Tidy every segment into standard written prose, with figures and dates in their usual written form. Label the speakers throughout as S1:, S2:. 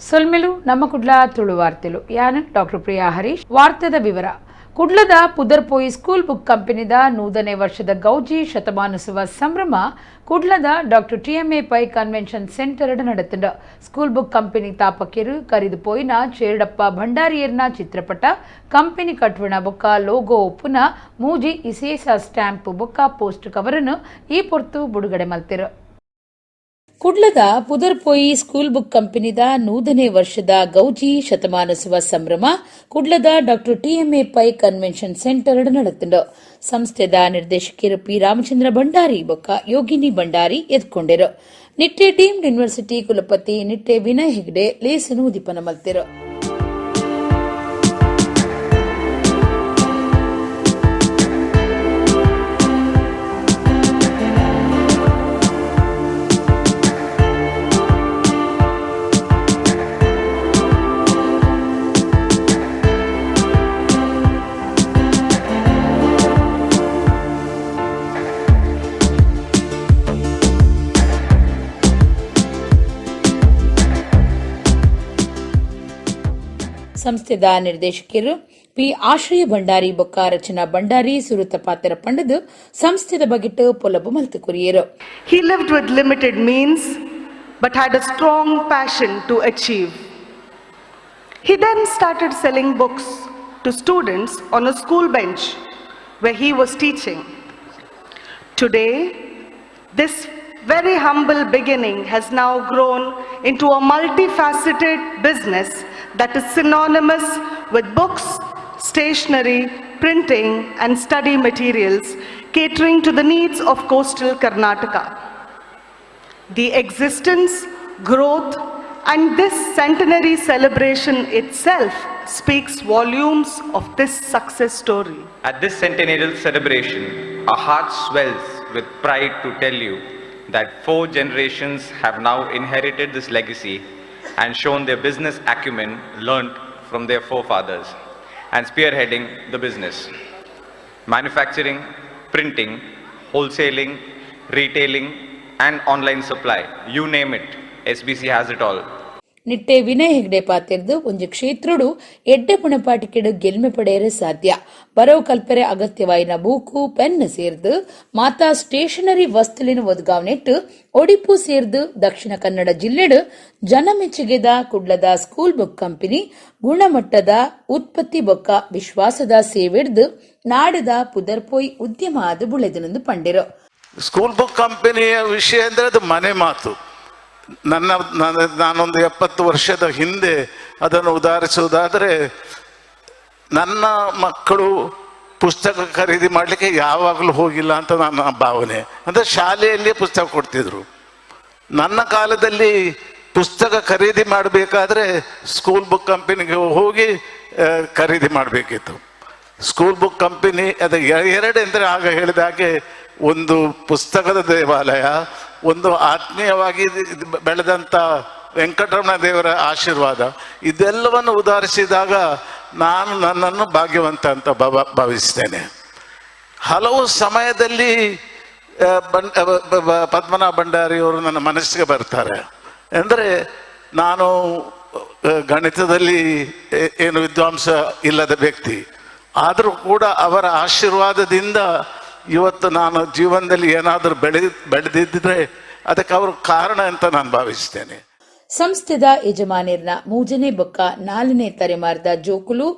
S1: ಸೊಲ್ಮೆಲು ನಮ್ಮಕುಡ್ಲ ತುಳು ವಾರ್ತೆಲು ಯಾನ್ ಡಾಕ್ಟರ್ ಪ್ರಿಯಾ ಹರೀಶ್ ವಾರ್ತೆದ ವಿವರ ಕುಡ್ಲದ ಪುದರ್ಪೋಯಿ ಸ್ಕೂಲ್ ಬುಕ್ ಕಂಪನಿದ 100ನೇ ವರ್ಷದ ಗೌಜಿ ಶತಮಾನೋತ್ಸವ ಸಂಭ್ರಮ ಕುಡ್ಲದ doctor TMA Pai convention centre ನಡೆತಂಡ ಸ್ಕೂಲ್ ಬುಕ್ ಕಂಪನಿ ತಾಪಕಿರು ಕರಿದು ಪೋಯಿನ ಚೇರಡಪ್ಪ ಭಂಡಾರಿಯರ್ನ ಚಿತ್ರಪಟ ಕಂಪನಿ ಕಟ್ವಣ ಬೊಕ್ಕ ಲೋಗೋ ಒಪ್ಪುನ ಮೂಜಿ ವಿಶೇಷ ಸ್ಟ್ಯಾಂಪ್ ಬೊಕ್ಕ ಪೋಸ್ಟ್ ಕವರನ್ನು ಈ ಪೊರ್ತು ಬಿಡುಗಡೆ ಮಲ್ತಿರು. ಕುಡ್ಲದ ಪುದರ್ಪೋಯಿ ಸ್ಕೂಲ್ ಬುಕ್ ಕಂಪನಿದ 100ನೇ ವರ್ಷದ ಗೌಜಿ ಶತಮಾನೋತ್ಸವ ಸಂಭ್ರಮ ಕುಡ್ಲದ doctor TMA Pai convention centre ನಡೆತಂಡ ಸಂಸ್ಥೆದ ನಿರ್ದೇಶಕರು ಪಿ ರಾಮಚಂದ್ರ ಭಂಡಾರಿ ಬೊಕ್ಕ ಯೋಗಿನಿ ಭಂಡಾರಿ ಎದ್ಕೊಂಡಿರು. ನಿಟ್ಟೆ ಡೀಮ್ಡ್ ಯೂನಿವರ್ಸಿಟಿ ಕುಲಪತಿ ನಿಟ್ಟೆ ವಿನಯ್ ಹೆಗ್ಡೆ ಲೇಸನು ಉದಿಪನ ಮಲ್ತಿರು. ಸಂಸ್ಥೆದ ನಿರ್ದೇಶಕರು ಪಿ ಆಶ್ರಯ ಭಂಡಾರಿ ಬೊಕ್ಕ ರಚನಾ ಭಂಡಾರಿ ಸುರುತ ಪಾತ್ರ ಪಂಡದು ಸಂಸ್ಥೆದ ಬಗೆಟ್ ಪೊಲಬು ಮಲ್ತು ಕುರಿಯರು.
S2: He lived with limited means but had a strong passion to achieve. He then started selling books to students on a school bench where he was teaching. Today, this very humble beginning has now grown into a multifaceted business that is synonymous with books, stationery, printing and study materials catering to the needs of coastal Karnataka. The existence, growth and this centenary celebration itself speaks volumes of this success story.
S3: At this centennial celebration, our heart swells with pride to tell you that 4 generations have now inherited this legacy and shown their business acumen learnt from their forefathers and spearheading the business. Manufacturing, printing, wholesaling, retailing and online supply, you name it, SBC has it all.
S1: Nitte Vinay Hegde ಪಾತಿರ್ದು ಒಂಜಿ ಕ್ಷೇತ್ರಡು ಎಡ್ಡೆ ಪುಣಪಾಟಿಕೆಡು ಗೆಲ್ಮೆ ಪಡೆಯರೆ ಸಾಧ್ಯ ಬರವು ಕಲ್ಪರೆ ಅಗತ್ಯವಾಯಿನ book pen ಸೇರ್ದು ಮಾತಾ stationery ವಸ್ತುಲಿನ ಒದಗಾವನೆಟ್ಟು Odipu ಸೇರ್ದು Dakshina Kannada ಜಿಲ್ಲೆಡು ಜನಮೆಚ್ಚುಗೆದ ಕುಡ್ಲದ school book company ಗುಣಮಟ್ಟದ ಉತ್ಪತ್ತಿ ಬೊಕ್ಕ ವಿಶ್ವಾಸದ ಸೇವೆಡ್ದು ನಾಡದ ಪುದರ್ಪೋಯಿ ಉದ್ಯಮ ಆದ ಬುಳೆದನೆಂದು ಪಂಡಿರು.
S4: ಸ್ಕೂಲ್ ಬುಕ್ ಕಂಪನಿಯ ವಿಷಯ ಅಂದ್ರೆ ಅದು ಮನೆ ಮಾತು. ನಾನೊಂದು 70 ವರ್ಷದ ಹಿಂದೆ ಅದನ್ನು ಉದಾಹರಿಸುವುದಾದರೆ, ನನ್ನ ಮಕ್ಕಳು ಪುಸ್ತಕ ಖರೀದಿ ಮಾಡಲಿಕ್ಕೆ ಯಾವಾಗಲೂ ಹೋಗಿಲ್ಲ ಅಂತ ನನ್ನ ಭಾವನೆ. ಅಂದರೆ ಶಾಲೆಯಲ್ಲಿಯೇ ಪುಸ್ತಕ ಕೊಡ್ತಿದ್ರು. ನನ್ನ ಕಾಲದಲ್ಲಿ ಪುಸ್ತಕ ಖರೀದಿ ಮಾಡಬೇಕಾದ್ರೆ ಸ್ಕೂಲ್ ಬುಕ್ ಕಂಪನಿಗೆ ಹೋಗಿ ಖರೀದಿ ಮಾಡಬೇಕಿತ್ತು. ಸ್ಕೂಲ್ ಬುಕ್ ಕಂಪನಿ ಅದು ಎರಡೆಂದರೆ ಆಗ ಹೇಳಿದ ಹಾಗೆ ಒಂದು ಪುಸ್ತಕದ ದೇವಾಲಯ, ಒಂದು ಆತ್ಮೀಯವಾಗಿ ಬೆಳೆದಂಥ ವೆಂಕಟರಮಣ ದೇವರ ಆಶೀರ್ವಾದ. ಇದೆಲ್ಲವನ್ನು ಉದಾಹರಿಸಿದಾಗ ನಾನು ನನ್ನನ್ನು ಭಾಗ್ಯವಂತ ಅಂತ ಭಾವಿಸ್ತೇನೆ. ಹಲವು ಸಮಯದಲ್ಲಿ ಪದ್ಮನಾಭ ಭಂಡಾರಿಯವರು ನನ್ನ ಮನಸ್ಸಿಗೆ ಬರ್ತಾರೆ. ಅಂದರೆ ನಾನು ಗಣಿತದಲ್ಲಿ ಏನು ವಿದ್ವಾಂಸ ಇಲ್ಲದ ವ್ಯಕ್ತಿ, ಆದರೂ ಕೂಡ ಅವರ ಆಶೀರ್ವಾದದಿಂದ ಇವತ್ತು ನಾನು ಜೀವನದಲ್ಲಿ ಏನಾದರೂ ಬೆಳೆದಿದ್ದರೆ ಅದಕ್ಕೆ ಅವರು ಕಾರಣ ಅಂತ ನಾನು ಭಾವಿಸ್ತೇನೆ.
S1: ಸಂಸ್ಥೆದ ಯಜಮಾನಿರ್ನ 3ನೇ ಬೊಕ್ಕ 4ನೇ ತಲೆಮಾರದ ಜೋಕುಲು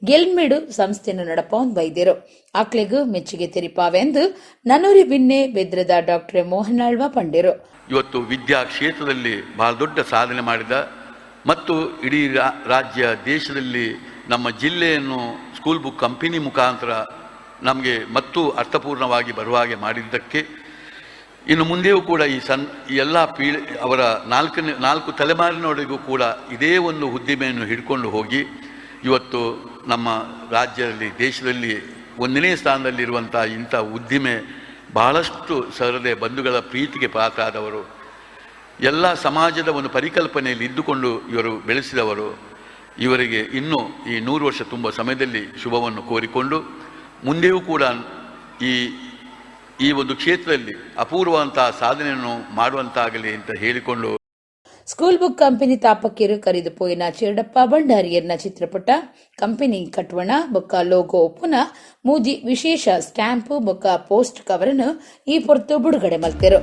S1: ಗೆಲ್ಮೆಡು ಸಂಸ್ಥೆನ ನಡಪವನ್ ಬೈದಿರು. ಆಕ್ಲೆಗೂ ಮೆಚ್ಚುಗೆ ತೆರಿಪಾವೆಂದು ನನೂರಿ ಬಿನ್ನೆ ಬೆದ್ರದ ಡಾಕ್ಟರ್ ಮೋಹನಾಳ್ವ ಪಂಡಿರು.
S5: ಇವತ್ತು ವಿದ್ಯಾ ಕ್ಷೇತ್ರದಲ್ಲಿ ಬಹಳ ದೊಡ್ಡ ಸಾಧನೆ ಮಾಡಿದ ಮತ್ತು ಇಡೀ ರಾಜ್ಯ ದೇಶದಲ್ಲಿ ನಮ್ಮ ಜಿಲ್ಲೆಯನ್ನು ಸ್ಕೂಲ್ ಬುಕ್ ಕಂಪನಿ ಮುಖಾಂತರ ನಮಗೆ ಮತ್ತು ಅರ್ಥಪೂರ್ಣವಾಗಿ ಬರುವ ಹಾಗೆ ಮಾಡಿದ್ದಕ್ಕೆ ಇನ್ನು ಮುಂದೆಯೂ ಕೂಡ ಈ ಎಲ್ಲ ಅವರ 4 ತಲೆಮಾರಿನವರೆಗೂ ಕೂಡ ಇದೇ ಒಂದು ಉದ್ದಿಮೆಯನ್ನು ಹಿಡ್ಕೊಂಡು ಹೋಗಿ ಇವತ್ತು ನಮ್ಮ ರಾಜ್ಯದಲ್ಲಿ ದೇಶದಲ್ಲಿ 1ನೇ ಸ್ಥಾನದಲ್ಲಿರುವಂಥ ಇಂಥ ಉದ್ದಿಮೆ ಬಹಳಷ್ಟು ಸರದೆ ಬಂಧುಗಳ ಪ್ರೀತಿಗೆ ಪಾತ್ರರಾದವರು, ಎಲ್ಲ ಸಮಾಜದ ಒಂದು ಪರಿಕಲ್ಪನೆಯಲ್ಲಿ ಇದ್ದುಕೊಂಡು ಇವರು ಬೆಳೆಸಿದವರು. ಇವರಿಗೆ ಇನ್ನೂ ಈ 100 ವರ್ಷ ತುಂಬ ಸಮಯದಲ್ಲಿ ಶುಭವನ್ನು ಕೋರಿಕೊಂಡು ಮುಂದೆಯೂ ಕೂಡ ಈ ಒಂದು ಕ್ಷೇತ್ರದಲ್ಲಿ ಅಪೂರ್ವವಂತಹ ಸಾಧನೆಯನ್ನು ಮಾಡುವಂತಾಗಲಿ ಅಂತ ಹೇಳಿಕೊಂಡು
S1: ಸ್ಕೂಲ್ ಬುಕ್ ಕಂಪನಿ ತಾಪಕ್ಕಿರು ಕರಿದು ಪೋಯಿನ ಚೇರಡಪ್ಪ ಬಂಡಾರಿಯರ್ನ ಚಿತ್ರಪಟ ಕಂಪನಿ ಕಟ್ವಣ ಬೊಕ್ಕ ಲೋಗೋ ಪುನ ಮೂಜಿ ವಿಶೇಷ ಸ್ಟ್ಯಾಂಪ್ ಬೊಕ್ಕ ಪೋಸ್ಟ್ ಕವರ್ನು ಈ ಪೊರ್ತು ಬಿಡುಗಡೆ ಮಲ್ತೆರು.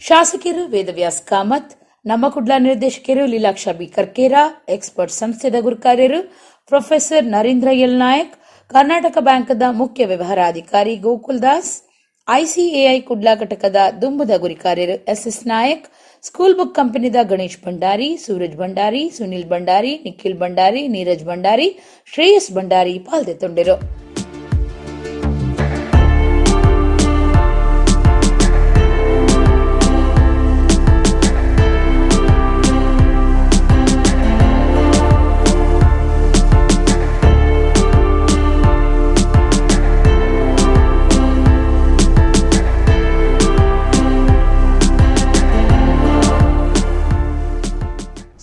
S1: ಶಾಸಕರು ವೇದವ್ಯಾಸ್ ಕಾಮತ್, ನಮ್ಮಕುಡ್ಲ ನಿರ್ದೇಶಕರು ಲೀಲಾಕ್ಷ ಬಿ ಕರ್ಕೇರ, ಎಕ್ಸ್ಪರ್ಟ್ ಸಂಸ್ಥೆದ ಗುರುಕಾರ್ಯರು ಪ್ರೊಫೆಸರ್ ನರೇಂದ್ರ ಎಲ್ ನಾಯಕ್, ಕರ್ನಾಟಕ ಬ್ಯಾಂಕ್ದ ಮುಖ್ಯ ವ್ಯವಹಾರಾಧಿಕಾರಿ ಗೋಕುಲ್ ದಾಸ್, ಐಸಿಎಐ ಕುಡ್ಲಾ ಘಟಕದ ದುಂಬುದ ಗುರಿಕಾರ್ಯರು ಎಸ್ಎಸ್ ನಾಯಕ್, ಸ್ಕೂಲ್ ಬುಕ್ ಕಂಪನಿದ ಗಣೇಶ್ ಭಂಡಾರಿ, ಸೂರಜ್ ಭಂಡಾರಿ, ಸುನಿಲ್ ಭಂಡಾರಿ, ನಿಖಿಲ್ ಭಂಡಾರಿ, ನೀರಜ್ ಭಂಡಾರಿ, ಶ್ರೇಯಸ್ ಭಂಡಾರಿ ಪಾಲ್ಗೊಂಡಿರು.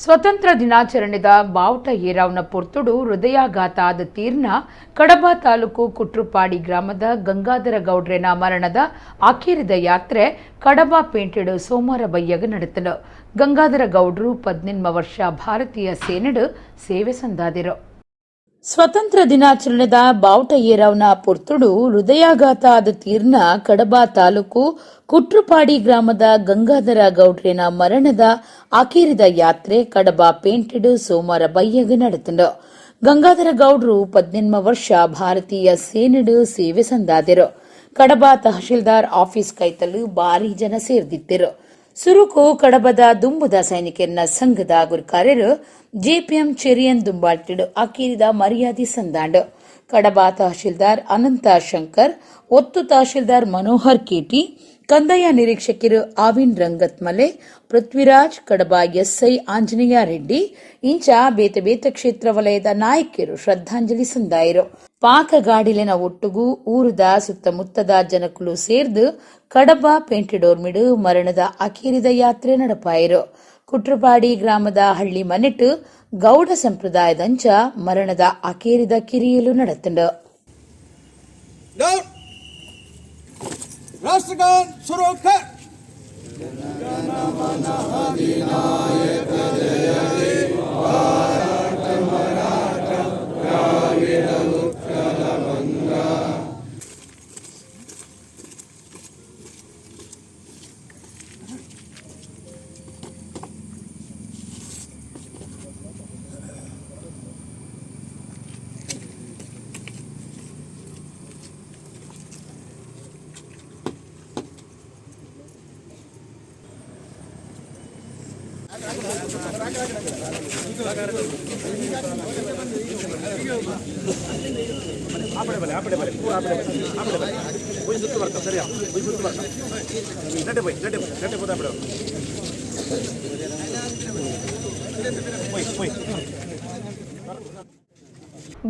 S1: ಸ್ವತಂತ್ರ ದಿನಾಚರಣೆದ ಬಾವುಟ ಏರಾವ್ನ ಪೊರ್ತುಡು ಹೃದಯಾಘಾತ ಆದ ತೀರ್ನ ಕಡಬ ತಾಲೂಕು ಕುಟ್ರುಪಾಡಿ ಗ್ರಾಮದ ಗಂಗಾಧರ ಗೌಡ್ರೆನ ಮರಣದ ಆಖೇರಿದ ಯಾತ್ರೆ ಕಡಬ ಪೇಂಟೆಡು ಸೋಮವಾರ ಬಯ್ಯಗ ನಡೆತಲು. ಗಂಗಾಧರ ಗೌಡ್ರು 18 ವರ್ಷ ಭಾರತೀಯ ಸೇನೆಡು ಸೇವೆ ಸಂದಾದಿರು. ಸ್ವತಂತ್ರ ದಿನಾಚರಣೆದ ಬಾವುಟ ಏರಾವ್ನ ಪೊರ್ತುಡು ಹೃದಯಾಘಾತ ಆದ ತೀರ್ನ ಕಡಬ ತಾಲೂಕು ಕುಟ್ರುಪಾಡಿ ಗ್ರಾಮದ ಗಂಗಾಧರ ಗೌಡ್ರೆನ ಮರಣದ ಆಖೇರಿದ ಯಾತ್ರೆ ಕಡಬ ಪೇಂಟೆಡ್ ಸೋಮವಾರ ಬಯ್ಯಗ ನಡೆತಂಡು. ಗಂಗಾಧರ ಗೌಡ್ರು 18 ವರ್ಷ ಭಾರತೀಯ ಸೇನೆಡು ಸೇವೆ ಸಂದಾದಿರು. ಕಡಬ ತಹಶೀಲ್ದಾರ್ ಆಫೀಸ್ ಕೈತಲು ಭಾರಿ ಜನ ಸೇರ್ದಿತ್ತಿರು. ಸುರುಕು ಕಡಬದ ದುಂಬುದ ಸೈನಿಕರನ್ನ ಸಂಘದ ಗುರುಕಾರ್ಯರು ಜೆಪಿಎಂ ಚೆರಿಯನ್ ದುಂಬಾಳ್ತಿಡು ಆಕೀರಿದ ಮರ್ಯಾದೆ ಸಂದಾಂಡು. ಕಡಬ ತಹಶೀಲ್ದಾರ್ ಅನಂತ ಶಂಕರ್, ಒತ್ತು ತಹಶೀಲ್ದಾರ್ ಮನೋಹರ್ ಕೇಟಿ, ಕಂದಾಯ ನಿರೀಕ್ಷಕರು ಆವಿನ್ ರಂಗತ್ ಮಲೆ, ಪೃಥ್ವಿರಾಜ್, ಕಡಬ ಎಸ್ಐ ಆಂಜನೇಯ ರೆಡ್ಡಿ ಇಂಚ ಬೇತೆ ಬೇತೆ ಕ್ಷೇತ್ರ ವಲಯದ ನಾಯಕರು ಶ್ರದ್ಧಾಂಜಲಿ ಸಂದಾಯರು. ಪಾಕಗಾಡಿಲಿನ ಒಟ್ಟುಗೂ ಊರದ ಸುತ್ತಮುತ್ತದ ಜನಕುಲು ಸೇರ್ದು ಕಡಬ ಪೇಂಟೆಡೋರ್ಮಿಡು ಮರಣದ ಅಖೇರಿದ ಯಾತ್ರೆ ನಡಪಾಯಿರು. ಕುಟ್ರಪಾಡಿ ಗ್ರಾಮದ ಹಳ್ಳಿ ಮನೆಟ್ಟು ಗೌಡ ಸಂಪ್ರದಾಯದಂಚ ಮರಣದ ಅಖೇರಿದ ಕಿರಿಯಲು ನಡೆತಂಡು.
S6: ರಾಷ್ಟ್ರಗಾನ್ ಸುರೋಕರ್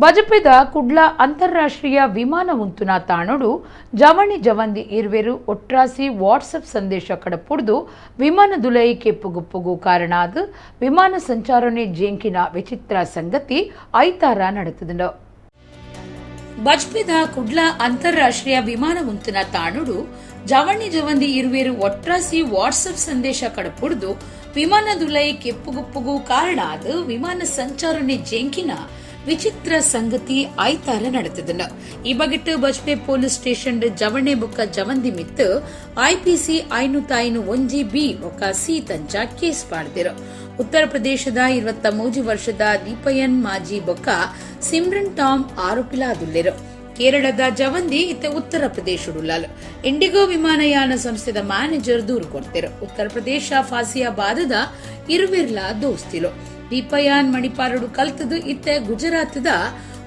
S1: ಬಜಪೆದ ಕುಡ್ಲ ಅಂತಾರಾಷ್ಟ್ರೀಯ ವಿಮಾನ ಉಂತುನ ತಾಣೋಡು ಜವಣಿ ಜವಂದಿ ಇರ್ವೆರು ಒಟ್ರಾಸಿ ವಾಟ್ಸಪ್ ಸಂದೇಶ ಕಡಪುಡ್ದು ವಿಮಾನದುಲೈ ಕೆಪ್ಪುಗುಪ್ಪುಗು ಕಾರಣ ಆದ ವಿಮಾನ ಸಂಚಾರಣೆ ಜೇಂಕಿನ ವಿಚಿತ್ರ ಸಂಗತಿ ಐತಾರ ನಡೆತದು. ಬಜಪೆದ ಕುಡ್ಲ ಅಂತಾರಾಷ್ಟ್ರೀಯ ವಿಮಾನ ಉಂತುನ ತಾಣೋಡು ಜವಣಿ ಜವಂದಿ ಇರ್ವೆರು ಒಟ್ರಾಸಿ ವಾಟ್ಸಪ್ ಸಂದೇಶ ಕಡಪುಡ್ದು ವಿಮಾನದುಲೈ ಕೆಪ್ಪುಗುಪ್ಪುಗು ಕಾರಣ ಆದ ವಿಮಾನ ಸಂಚಾರಣೆ ಜೇಂಕಿನ ವಿಚಿತ್ರ ಸಂಗತಿ ಐತಾರ ನಡೆತದನ. ಈ ಬಗೆಟ್ ಬಜ್ಪೆ ಪೊಲೀಸ್ ಸ್ಟೇಷನ್ ಜವಣೆ ಬೊಕ್ಕ ಜವಂದಿ ಮಿತ್ತು ಐಪಿಸಿ 501(b) ಬೊಕ್ಕ ಸಿ ತಂಚ ಕೇಸ್ ಪಾಡ್ದಿರು. ಉತ್ತರ ಪ್ರದೇಶದ 23 ವರ್ಷದ ದೀಪಯನ್ ಮಾಜಿ ಬೊಕ್ಕ ಸಿಮ್ರನ್ ಟಾಮ್ ಆರೋಪಿಲಾದುಲ್ಲೆರು. ಕೇರಳದ ಜವಂದಿ ಇತ್ತೆ ಉತ್ತರ ಪ್ರದೇಶಡುಲ್ಲಾಲು ಇಂಡಿಗೋ ವಿಮಾನಯಾನ ಸಂಸ್ಥೆದ ಮ್ಯಾನೇಜರ್ ದೂರು ಕೊಡ್ತಿರು. ಉತ್ತರ ಪ್ರದೇಶ ಫಾಸಿಯಾಬಾದದ ಇರುವಿರ್ಲಾ ದೋಸ್ತಿಲು ದೀಪಯಾನ್ ಮಣಿಪಾರಡು ಕಲ್ತದು ಇತ್ತೆ ಗುಜರಾತ್ದ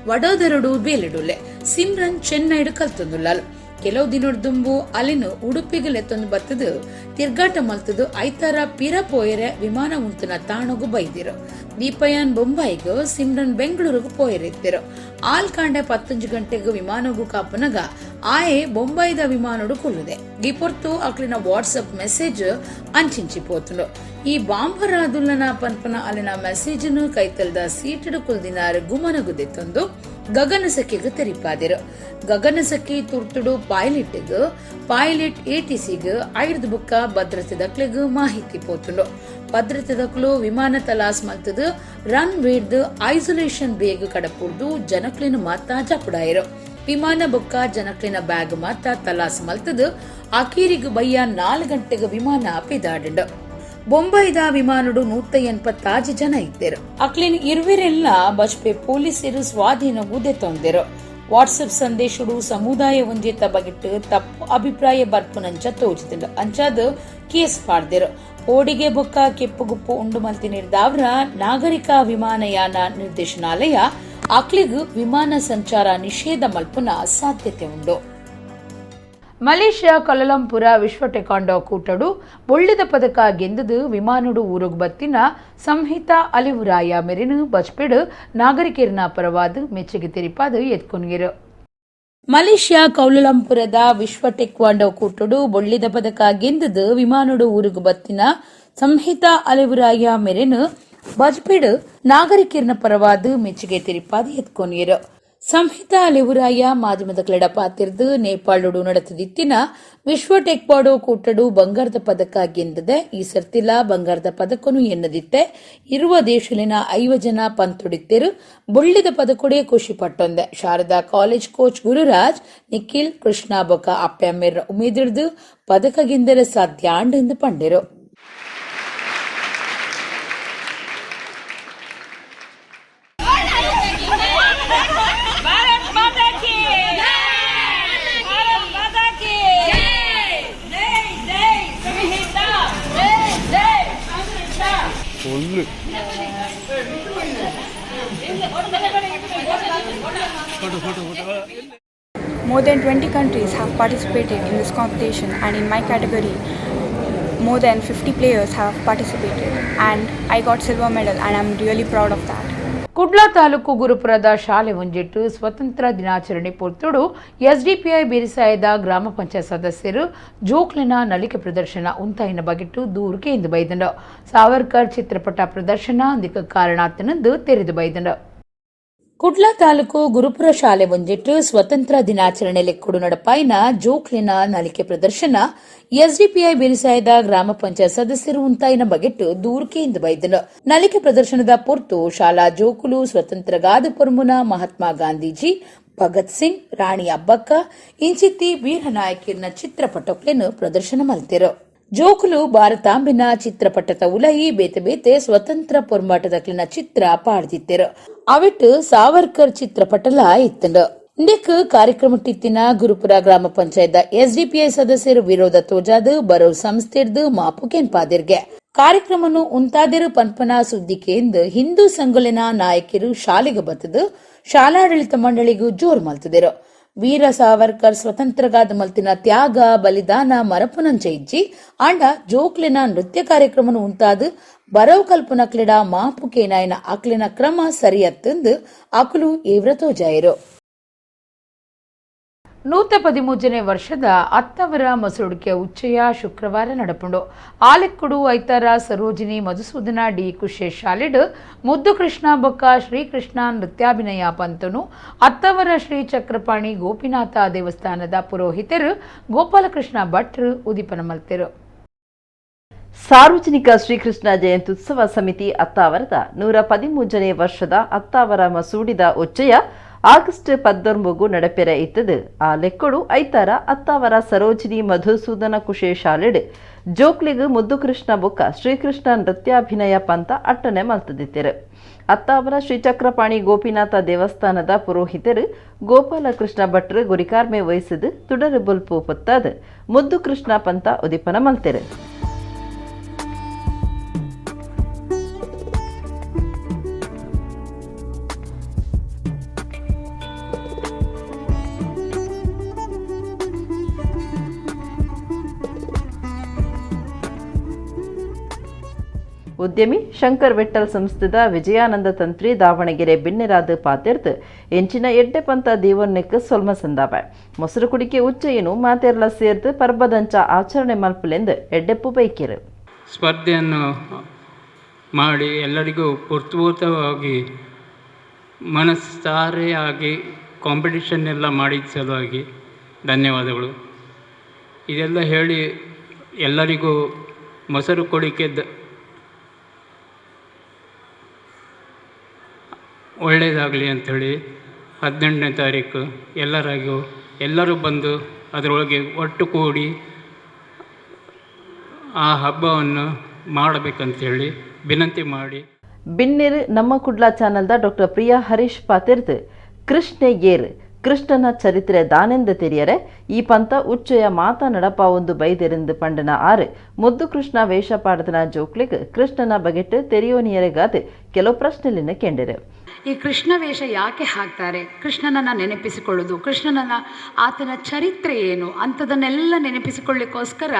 S1: ವಡೋದರಡು ಬೇಲೆಡುಲ್ಲೆ ಸಿಮ್ರನ್ ಚೆನ್ನೈಡು ಕಲ್ತೊಂದುಲ್ಲಾಲು. ಕೆಲವು ದಿನೊಡ್ದುಂಬು ಅಲ್ಲಿನ ಉಡುಪಿಗೆ ತಂದು ಬತ್ತದು ತಿರ್ಗಾಟ ಮಲ್ತದು ಐತಾರ ಪಿರ ಪೋಯರೆ ವಿಮಾನ ಉಂತನ ತಾಣಗು ಬೈದಿರು. ದೀಪಯಾನ್ ಬೊಂಬಾಯಿಗೂ ಸಿಮ್ರನ್ ಬೆಂಗಳೂರಿಗೂ ಪೋಯರಿತ್ತಿರು. ಆಲ್ ಕಾಂಡೆ 15 ಗಂಟೆಗೂ ವಿಮಾನಗೂ ಕಾಪನಗ ಆಯೆ ಬೊಂಬಾಯಿದ ವಿಮಾನಡು ಕುಳ್ಳುದೆ. ಈ ಪೊರ್ತು ಅಕ್ಲಿನ ವಾಟ್ಸಪ್ ಮೆಸೇಜ್ ಅಂಚಿಂಚಿ ಪೋತುಂಡು. ಈ ಬಾಂಬರ್ ಆದುಲ್ಲನ ಪನ್ಪನ ಅಲ್ಲಿನ ಮೆಸೇಜ್ನು ಕೈತಲ್ದ ಸೀಟಡು ಕುಲ್ದಿನಾರು ಗುಮನಗುದೆ ತಂದು ಗಗನಸಖಿಗೆ ತೆರಿಪಾದಿರು. ಗಗನಸಖಿ ತುರ್ತುಡು ಪೈಲಟ್ ATCಗೆ 5 ಬುಕ್ಕ ಭದ್ರತೆ ದಕ್ಲೆಗ್ ಮಾಹಿತಿ ಪೋತುಂಡು. ಭದ್ರತೆ ದಕ್ಲು ವಿಮಾನ ತಲಾಸ್ ಮಲ್ತದು ರನ್ ವೇಡ್ದು ಐಸೋಲೇಷನ್ ಬೇಗ್ ಕಡಪುಡ್ದು ಜನಕ್ಲಿನ ಮಾತ ಜಪುಡಾಯಿರು. ವಿಮಾನ ಬುಕ್ಕ ಜನಕ್ಲಿನ ಬ್ಯಾಗ್ ಮಾತ ತಲಾಸ್ ಮಲ್ತದು ಅಕೀರಿಗ್ ಬಯ್ಯ 4 ಗಂಟೆಗೆ ವಿಮಾನ ಪಿದಾಡು. ಬೊಂಬೈದ ವಿಮಾನಡು 186 ಜನ ಇದ್ದರು. ಅಕ್ಲಿನ ಇರುವಿರೆಲ್ಲ ಬಜ್ಪೆ ಪೊಲೀಸರು ಸ್ವಾಧೀನಗುದೆ ತೊಂದರು. ವಾಟ್ಸಪ್ ಸಂದೇಶಡು ಸಮುದಾಯ ಒಂಜೇತ ಬಗಿಟ್ಟು ತಪ್ಪು ಅಭಿಪ್ರಾಯ ಬರ್ಪುನಂಚ ತೋಚಿದ್ರು. ಅಂಚಾದ ಕೇಸ್ ಪಾಡ್ದಿರು. ಓಡಿಗೆ ಬೊಕ್ಕ ಕೆಪ್ಪು ಗುಪ್ಪು ಉಂಡು ಮಲ್ತಿ ನಿರ್ದಾವ್ರ ನಾಗರಿಕ ವಿಮಾನಯಾನ ನಿರ್ದೇಶನಾಲಯ ಅಕ್ಲಿಗ್ ವಿಮಾನ ಸಂಚಾರ ನಿಷೇಧ ಮಲ್ಪುನ ಸಾಧ್ಯತೆ ಉಂಡು. ಮಲೇಷ್ಯಾ ಕೊಲಲಂಪುರ ವಿಶ್ವ ಟೆಕಾಂಡೋ ಕೂಟಡು ಒಳ್ಳೆದ ಪದಕ ಗೆಂದದು ವಿಮಾನಡು ಊರುಗ್ ಬತ್ತಿನ ಸಂಹಿತಾ ಅಲಿವುರಾಯ ಮೆರಿನು ಬಜ್ಪೆಡು ನಾಗರಿಕರಿನ ಪರವಾದ ಮೆಚ್ಚುಗೆ ತೆರಿಪಾದು ಎತ್ಕೊನ್ಗಿರು. ಮಲೇಷ್ಯಾ ಕೌಲಾಲಂಪುರದ ವಿಶ್ವ ಟೆಕ್ವಾಂಡೋ ಕೂಟಡು ಒಳ್ಳೆದ ಪದಕ ಗೆಂದದು ವಿಮಾನಡು ಊರುಗ್ ಬತ್ತಿನ ಸಂಹಿತಾ ಅಲಿವುರಾಯ ಮೆರಿನು ಬಜ್ಪೆಡು ನಾಗರಿಕರಿನ ಪರವಾದ ಮೆಚ್ಚುಗೆ ತೆರಿಪಾದು ಎತ್ಕೊನ್ಗಿರು. ಸಂಹಿತಾ ಅಲಿವುರಾಯ ಮಾಧ್ಯಮದ ಕ್ರೀಡಾ ಪಾತಿರ್ದು ನೇಪಾಳಡು ನಡೆತದಿತ್ತಿನ ವಿಶ್ವ ಟೆಕ್ವಾಡೋ ಕೂಟಡು ಬಂಗಾರದ ಪದಕ ಗೆಂದದೆ. ಈ ಸರ್ತಿಲ ಬಂಗಾರದ ಪದಕನು ಎನ್ನದಿತ್ತೆ ಇರುವ ದೇಶಲಿನ 5 ಜನ ಪಂತೊಡಿತ್ತೆರು ಬೊಳ್ಳಿದ ಪದಕೊಡೆ ಖುಷಿ ಪಟ್ಟೊಂದೆ. ಶಾರದಾ ಕಾಲೇಜ್ ಕೋಚ್ ಗುರುರಾಜ್ ನಿಖಿಲ್ ಕೃಷ್ಣ ಬೊಕ ಅಪ್ಪ್ಯಾಮೆರ್ ಉಮೇದಿಡ್ದು ಪದಕ ಗೆಂದರೆ ಸಾಧ್ಯ ಎಂದು ಪಂಡೆರು.
S6: More than 20 countries have participated in this competition, and in my category more than 50 players have participated, and I got silver medal and I'm really proud of that.
S1: Kudla taluk ಗುರುಪುರದ ಶಾಲೆ ಒಂಜಿಟ್ಟು ಸ್ವತಂತ್ರ ದಿನಾಚರಣೆ ಪೊರ್ತುಡು SDPI ಬೇರಿಸಾಯದ ಗ್ರಾಮ ಪಂಚಾಯತ್ ಸದಸ್ಯರು ಜೋಕ್ಲಿನ ನಲಿಕೆ ಪ್ರದರ್ಶನ ಉಂತಾಯಿನ ಬಗೆಟ್ಟು ದೂರಕ್ಕೆ ಎಂದು ಬೈದಂಡು. ಸಾವರ್ಕರ್ ಚಿತ್ರಪಟ ಪ್ರದರ್ಶನ ಅಂದಿಕ ಕಾರಣಾತನಂದು ತೆರೆದು ಬೈದಂಡು. ಕುಡ್ಲಾ ತಾಲೂಕು ಗುರುಪುರ ಶಾಲೆ ಒಂಜಿಟ್ಟು ಸ್ವತಂತ್ರ ದಿನಾಚರಣೆ ಲೆಕ್ಕಡು ನಡಪಾಯಿನ ಜೋಕ್ಲಿನ ನಲಿಕೆ ಪ್ರದರ್ಶನ SDPI ಬೇರಿಸಾಯದ ಗ್ರಾಮ ಪಂಚಾಯತ್ ಸದಸ್ಯರು ಉಂತಾಯಿನ ಬಗೆಟ್ಟು ದೂರಕ್ಕೆ ಎಂದು ಬೈದನು. ನಲಿಕೆ ಪ್ರದರ್ಶನದ ಪೊರ್ತು ಶಾಲಾ ಜೋಕುಲು ಸ್ವತಂತ್ರಗಾದ ಪೊರ್ಮುನ ಮಹಾತ್ಮ ಗಾಂಧೀಜಿ, ಭಗತ್ ಸಿಂಗ್, ರಾಣಿ ಅಬ್ಬಕ್ಕ ಇಂಚಿತ್ತಿ ವೀರನಾಯಕಿರ್ನ ಚಿತ್ರಪಟಕ್ಲೆನು ಪ್ರದರ್ಶನ ಮಲ್ತಿರು. ಜೋಕುಲು ಭಾರತಾಂಬಿನ ಚಿತ್ರಪಟದ ಉಲಯಿ ಬೇತೆ ಬೇತೆ ಸ್ವತಂತ್ರ ಪೊರ್ಮಾಟದಕ್ಲಿನ ಚಿತ್ರ ಪಾಡ್ದಿತ್ತೆರು. ಅವಿಟ್ಟು ಸಾವರ್ಕರ್ ಚಿತ್ರಪಟಲ ಇತ್ತಂಡು. ಇಂದಕ್ಕೆ ಕಾರ್ಯಕ್ರಮಟ್ಟಿತ್ತಿನ ಗುರುಪುರ ಗ್ರಾಮ ಪಂಚಾಯತ್ SDPI ಸದಸ್ಯರು ವಿರೋಧ ತೋಜಾದು ಬರೋ ಸಂಸ್ಥೆರ್ದು ಮಾಪು ಕೆಂಪಾದಿರ್ಗೆ ಕಾರ್ಯಕ್ರಮನು ಉಂತಾದಿರು ಪನ್ಪನ ಸುದ್ದಿಕೆಂದು ಹಿಂದೂ ಸಂಘಲಿನ ನಾಯಕರು ಶಾಲೆಗೆ ಬತ್ತದು ಶಾಲಾಡಳಿತ ಮಂಡಳಿಗೂ ಜೋರು ಮಲ್ತದಿರು. ವೀರ ಸಾವರ್ಕರ್ ಸ್ವತಂತ್ರಗಾದ ಮಲ್ತಿನ ತ್ಯಾಗ ಬಲಿದಾನ ಮರಪುನಂಚ ಇಜ್ಜಿ ಅಂಡ ಜೋಕ್ಲಿನ ನೃತ್ಯ ಕಾರ್ಯಕ್ರಮನು ಉಂತಾದು ಬರವು ಕಲ್ಪನ ಕ್ರೀಡಾ ಮಾಪು ಕೇನಾಯಿನ ಅಕ್ಲಿನ ಕ್ರಮ ಸರಿಯತ್ತಂದು ಅಕುಲು ಏವ್ರತೋಜಾಯಿರು. 113ನೇ ವರ್ಷದ ಅತ್ತವರ ಮಸೂಡಿಕೆ ಉಚ್ಚಯ ಶುಕ್ರವಾರ ನಡಪುಂಡು. ಆಲೆಕ್ಕುಡು ಐತಾರ ಸರೋಜಿನಿ ಮಧುಸೂದನ ಡಿ ಕುಶೇಶ್ ಶಾಲೆಡ್ ಮುದ್ದು ಕೃಷ್ಣ ಬೊಕ್ಕ ಶ್ರೀಕೃಷ್ಣ ನೃತ್ಯಾಭಿನಯ ಪಂತನು ಅತ್ತವರ ಶ್ರೀ ಚಕ್ರಪಾಣಿ ಗೋಪಿನಾಥ ದೇವಸ್ಥಾನದ ಪುರೋಹಿತರು ಗೋಪಾಲಕೃಷ್ಣ ಭಟ್ರು ಉದಿಪನ ಮಲ್ತೆರು.
S7: ಸಾರ್ವಜನಿಕ ಶ್ರೀಕೃಷ್ಣ ಜಯಂತ್ಯುತ್ಸವ ಸಮಿತಿ ಅತ್ತಾವರದ 113ನೇ ವರ್ಷದ ಅತ್ತಾವರ ಮಸೂಡಿದ ಉಚ್ಚಯ ಆಗಸ್ಟ್ 14 ನಡಪೆರೆ ಇತ್ತದು. ಆ ಲೆಕ್ಕಡು ಐತಾರ ಅತ್ತಾವರ ಸರೋಜಿನಿ ಮಧುಸೂದನ ಕುಶೇ ಶಾಲೆಡ್ ಜೋಕ್ಲಿಗ್ ಮುದ್ದು ಕೃಷ್ಣ ಬೊಕ್ಕ ಶ್ರೀಕೃಷ್ಣ ನೃತ್ಯಾಭಿನಯ ಪಂತ ಅಟ್ಟನೆ ಮಲ್ತದಿತ್ತೆರು. ಅತ್ತಾವರ ಶ್ರೀಚಕ್ರಪಾಣಿ ಗೋಪಿನಾಥ ದೇವಸ್ಥಾನದ ಪುರೋಹಿತರು ಗೋಪಾಲಕೃಷ್ಣ ಭಟ್ರು ಗುರಿಕಾರ್ಮೆ ವಹಿಸಿದು ತುಡರು ಬುಲ್ಪು ಪೊತ್ತಾದ ಮುದ್ದು ಕೃಷ್ಣ ಪಂತ ಉದಿಪನ ಮಲ್ತೆರು. ಉದ್ಯಮಿ ಶಂಕರ್ ವಿಠ್ಠಲ್ ಸಂಸ್ಥೆದ ವಿಜಯಾನಂದ ತಂತ್ರಿ ದಾವಣಗೆರೆ ಬಿನ್ನೆರಾದು ಪಾತೆರ್ದು ಎಂಚಿನ ಎಡ್ಡೆ ಪಂತ ದೀವರ್ನೆಕ್ ಸೊಲ್ಮ ಸಂದಾವ ಮೊಸರು ಕುಡಿಕೆ ಉಚ್ಚೆಯನ್ನು ಮಾತೆರ್ಲ ಸೇರ್ದು ಪರ್ಬದಂಚ ಆಚರಣೆ ಮಲ್ಪಲೆಂದು ಎಡ್ಡೆಪ್ಪು ಬೈಕಿರು.
S8: ಸ್ಪರ್ಧೆಯನ್ನು ಮಾಡಿ ಎಲ್ಲರಿಗೂ ಪೂರ್ತವಾಗಿ ಮನಸ್ಸಾರೆಯಾಗಿ ಕಾಂಪಿಟಿಷನ್ ಎಲ್ಲ ಮಾಡಿದ ಸಲುವಾಗಿ ಧನ್ಯವಾದಗಳು. ಇದೆಲ್ಲ ಹೇಳಿ ಎಲ್ಲರಿಗೂ ಮೊಸರು ಕೊಡಿಕೆ ಒಳ್ಳೆಯದಾಗಲಿ ಅಂಥೇಳಿ 18ನೇ ತಾರೀಕು ಎಲ್ಲರೂ ಬಂದು ಅದರೊಳಗೆ ಒಟ್ಟು ಕೂಡಿ ಆ ಹಬ್ಬವನ್ನು ಮಾಡಬೇಕಂತೇಳಿ ವಿನಂತಿ ಮಾಡಿ.
S7: ಬಿನ್ನೆರ್ ನಮ್ಮ ಕುಡ್ಲಾ ಚಾನಲ್ದ ಡಾಕ್ಟರ್ ಪ್ರಿಯಾ ಹರೀಶ್ ಪಾತೆರ್ದು ಕೃಷ್ಣೆ ಏರ್ ಕೃಷ್ಣನ ಚರಿತ್ರೆ ದಾನೆಂದ ತೆರಿಯರೆ ಈ ಪಂತ ಉಚ್ಚಯ ಮಾತನಡಪ ಒಂದು ಬೈದೆರೆಂದು ಪಂಡನ ಆರು ಮುದ್ದು ಕೃಷ್ಣ ವೇಷ ಪಾಡದನ ಜೋಕ್ಲಿಗ್ ಕೃಷ್ಣನ ಬಗೆಟ್ ತೆರಿಯೋನಿಯರೆಗಾದ ಕೆಲವು ಪ್ರಶ್ನೆಲಿನ ಕೆಂಡಿರು.
S1: ಈ ಕೃಷ್ಣ ವೇಷ ಯಾಕೆ ಹಾಕ್ತಾರೆ, ಕೃಷ್ಣನನ್ನು ನೆನಪಿಸಿಕೊಳ್ಳೋದು, ಆತನ ಚರಿತ್ರೆ ಏನು ಅಂಥದನ್ನೆಲ್ಲ ನೆನಪಿಸಿಕೊಳ್ಳಿಕ್ಕೋಸ್ಕರ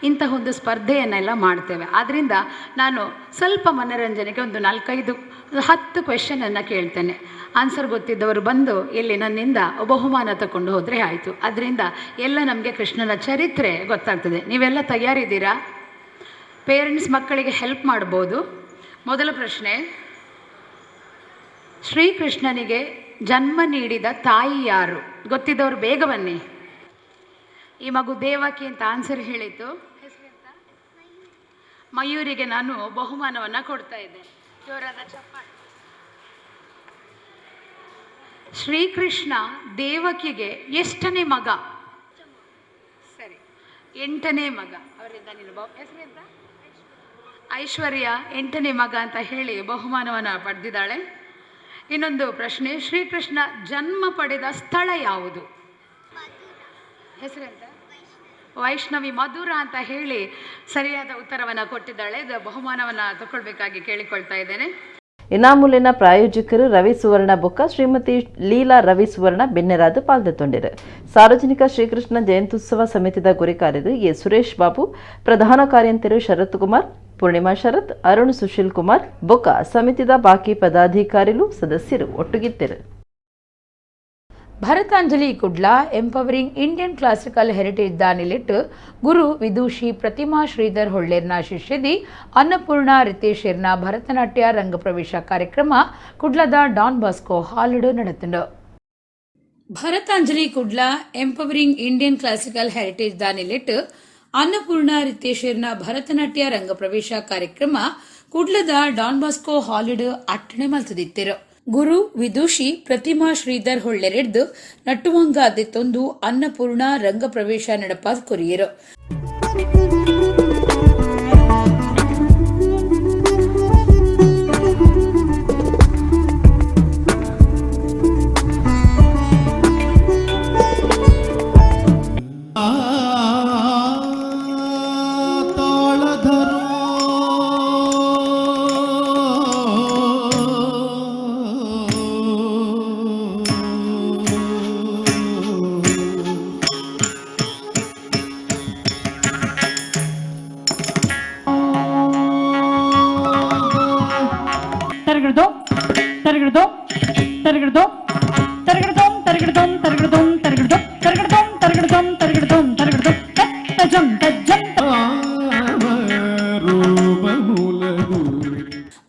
S1: ಇಂತಹ ಒಂದು ಸ್ಪರ್ಧೆಯನ್ನೆಲ್ಲ ಮಾಡ್ತೇವೆ. ಆದ್ದರಿಂದ ನಾನು ಸ್ವಲ್ಪ ಮನೋರಂಜನೆಗೆ ಒಂದು 4-5-10 ಕ್ವೆಶನನ್ನು ಕೇಳ್ತೇನೆ. ಆನ್ಸರ್ ಗೊತ್ತಿದ್ದವರು ಬಂದು ಇಲ್ಲಿ ನನ್ನಿಂದ ಬಹುಮಾನ ತಗೊಂಡು ಹೋದರೆ ಆಯಿತು. ಅದರಿಂದ ಎಲ್ಲ ನಮಗೆ ಕೃಷ್ಣನ ಚರಿತ್ರೆ ಗೊತ್ತಾಗ್ತದೆ. ನೀವೆಲ್ಲ ತಯಾರಿದ್ದೀರಾ? ಪೇರೆಂಟ್ಸ್ ಮಕ್ಕಳಿಗೆ ಹೆಲ್ಪ್ ಮಾಡ್ಬೋದು. ಮೊದಲ ಪ್ರಶ್ನೆ, ಶ್ರೀಕೃಷ್ಣನಿಗೆ ಜನ್ಮ ನೀಡಿದ ತಾಯಿ ಯಾರು? ಗೊತ್ತಿದ್ದವರು ಬೇಗ ಬನ್ನಿ. ಈ ಮಗು ದೇವಕಿ ಅಂತ ಆನ್ಸರ್ ಹೇಳಿತು. ಮಯೂರಿಗೆ ನಾನು ಬಹುಮಾನವನ್ನು ಕೊಡ್ತಾ ಇದ್ದೇನೆ. ಜೋರಾದ ಚಪ್ಪಾಳೆ. ಶ್ರೀಕೃಷ್ಣ ದೇವಕಿಗೆ ಎಷ್ಟನೇ ಮಗ? ಸರಿ, 8ನೇ ಮಗ. ಅವರಿಂದ ನೀನು ಹೆಸರೆಂತ? ಐಶ್ವರ್ಯ 8ನೇ ಮಗ ಅಂತ ಹೇಳಿ ಬಹುಮಾನವನ್ನು ಪಡೆದಿದ್ದಾಳೆ. ಇನ್ನೊಂದು ಪ್ರಶ್ನೆ, ಶ್ರೀಕೃಷ್ಣ ಜನ್ಮ ಪಡೆದ ಸ್ಥಳ ಯಾವುದು? ಹೆಸರೆಂತ? ವೈಷ್ಣವಿ ಮಧುರ ಅಂತ ಹೇಳಿ ಸರಿಯಾದ ಉತ್ತರವನ್ನು ಕೊಟ್ಟಿದ್ದಾಳೆ. ಬಹುಮಾನವನ್ನು ತಗೊಳ್ಬೇಕಾಗಿ ಕೇಳಿಕೊಳ್ತಾ ಇದ್ದೇನೆ.
S7: ಇನಾಮುಲಿನ ಪ್ರಾಯೋಜಕರು ರವಿ ಸುವರ್ಣ ಬೊಕ್ಕ ಶ್ರೀಮತಿ ಲೀಲಾ ರವಿ ಸುವರ್ಣ ಬೆನ್ನೆರಾದು ಪಾಲ್ಗೊಂಡಿರು. ಸಾರ್ವಜನಿಕ ಶ್ರೀಕೃಷ್ಣ ಜಯಂತ್ಯುತ್ಸವ ಸಮಿತಿದ ಗುರಿ ಕಾರ್ಯರು ಎ ಸುರೇಶ್ ಬಾಬು, ಪ್ರಧಾನ ಕಾರ್ಯಂತರು ಶರತ್ ಕುಮಾರ್, ಪೂರ್ಣಿಮಾ ಶರತ್, ಅರುಣ್ ಸುಶೀಲ್ ಕುಮಾರ್ ಬೊಕ್ಕ ಸಮಿತಿದ ಬಾಕಿ ಪದಾಧಿಕಾರಿಗಳು ಸದಸ್ಯರು ಒಟ್ಟುಗಿದ್ದರು.
S1: Bharatanjali Kudla empowering Indian classical heritage ದಾನಿಲಿಟ್ಟು ಗುರು ವಿದೂಷಿ ಪ್ರತಿಮಾ ಶ್ರೀಧರ್ ಹೊಳ್ಳೆರ್ನ ಶಿಷ್ಯದಿ ಅನ್ನಪೂರ್ಣ ರಿತೇಶರ್ನ ಭರತನಾಟ್ಯ ರಂಗಪ್ರವೇಶ ಕಾರ್ಯಕ್ರಮ ಕುಡ್ಲದ ಡಾನ್ ಬಾಸ್ಕೋ ಹಾಲಿಡು ನಡೆತುಂಡು. Bharatanjali Kudla empowering Indian classical heritage ದಾನಿಲಿಟ್ಟು ಅನ್ನಪೂರ್ಣ ರಿತೇಶರ್ನ ಭರತನಾಟ್ಯ ರಂಗಪ್ರವೇಶ ಕಾರ್ಯಕ್ರಮ ಕುಡ್ಲದ ಡಾನ್ ಬಾಸ್ಕೋ ಹಾಲಿಡು ಅಟ್ಟಣೆ ಮಲ್ತದಿತ್ತಿರು. ಗುರು ವಿದೂಷಿ ಪ್ರತಿಮಾ ಶ್ರೀಧರ್ ಹೊಳ್ಳೆರೆಡ್ದು ನಟ್ಟುವಂಗಾದೆತ್ತೊಂದು ಅನ್ನಪೂರ್ಣ ರಂಗಪ್ರವೇಶ ನಡಪಾದ ಕೊರಿಯರು.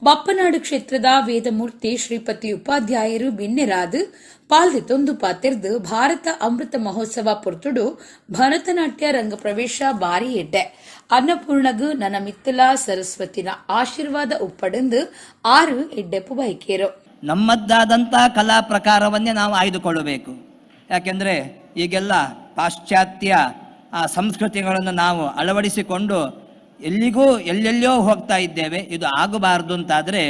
S1: ಬಪ್ಪನಾಡು ಕ್ಷೇತ್ರದ ವೇದಮೂರ್ತಿ ಶ್ರೀಪತಿ ಉಪಾಧ್ಯಾಯರು ಬಿನ್ನೆರಾದು ಪಾಲ್ದಿತ್ತೊಂದು ಪಾತೆರ್ದು ಭಾರತ ಅಮೃತ ಮಹೋತ್ಸವ ಪೊರ್ತುಡು ಭರತನಾಟ್ಯ ರಂಗಪ್ರವೇಶ ಬಾರಿ ಎಡ್ಡೆ ಅನ್ನಪೂರ್ಣಗು ನನ್ನ ಮಿತ್ತಲ ಸರಸ್ವತಿನ ಆಶೀರ್ವಾದ ಉಪ್ಪಡೆಂದು 6 ಎಡ್ಡೆಪ್ಪು ಬೈಕೇರು.
S9: ನಮ್ಮದ್ದಾದಂಥ ಕಲಾ ಪ್ರಕಾರವನ್ನೇ ನಾವು ಆಯ್ದುಕೊಳ್ಳಬೇಕು. ಯಾಕೆಂದರೆ ಈಗೆಲ್ಲ ಪಾಶ್ಚಾತ್ಯ ಸಂಸ್ಕೃತಿಗಳನ್ನು ನಾವು ಅಳವಡಿಸಿಕೊಂಡು ಎಲ್ಲೆಲ್ಲೋ ಹೋಗ್ತಾ ಇದ್ದೇವೆ. ಇದು ಆಗಬಾರ್ದು ಅಂತಾದರೆ